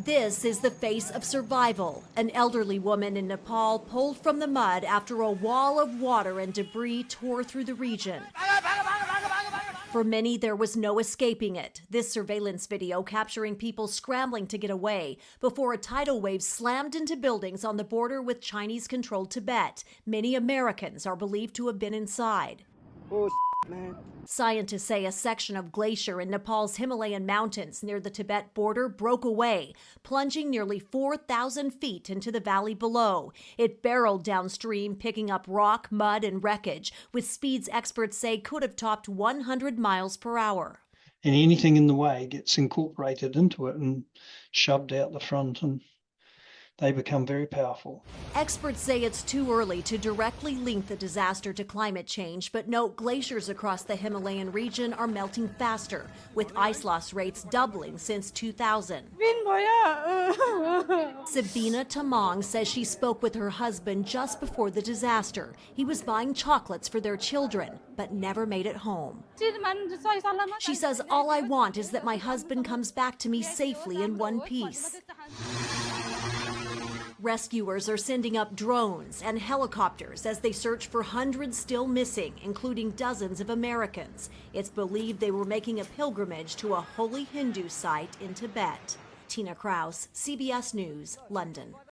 This is the face of survival. An elderly woman in Nepal pulled from the mud after a wall of water and debris tore through the region. For many, there was no escaping it. This surveillance video capturing people scrambling to get away before a tidal wave slammed into buildings on the border with Chinese-controlled Tibet. Many Americans are believed to have been inside. Oh, man. Scientists say a section of glacier in Nepal's Himalayan mountains near the Tibet border broke away, plunging nearly 4,000 feet into the valley below. It barreled downstream, picking up rock, mud, and wreckage, with speeds experts say could have topped 100 miles per hour. And anything in the way gets incorporated into it and shoved out the front, and they become very powerful. Experts say it's too early to directly link the disaster to climate change, but note glaciers across the Himalayan region are melting faster, with ice loss rates doubling since 2000. Sabina Tamang says she spoke with her husband just before the disaster. He was buying chocolates for their children, but never made it home. She says, "All I want is that my husband comes back to me safely in one piece." Rescuers are sending up drones and helicopters as they search for hundreds still missing, including dozens of Americans. It's believed they were making a pilgrimage to a holy Hindu site in Tibet. Tina Kraus, CBS News, London.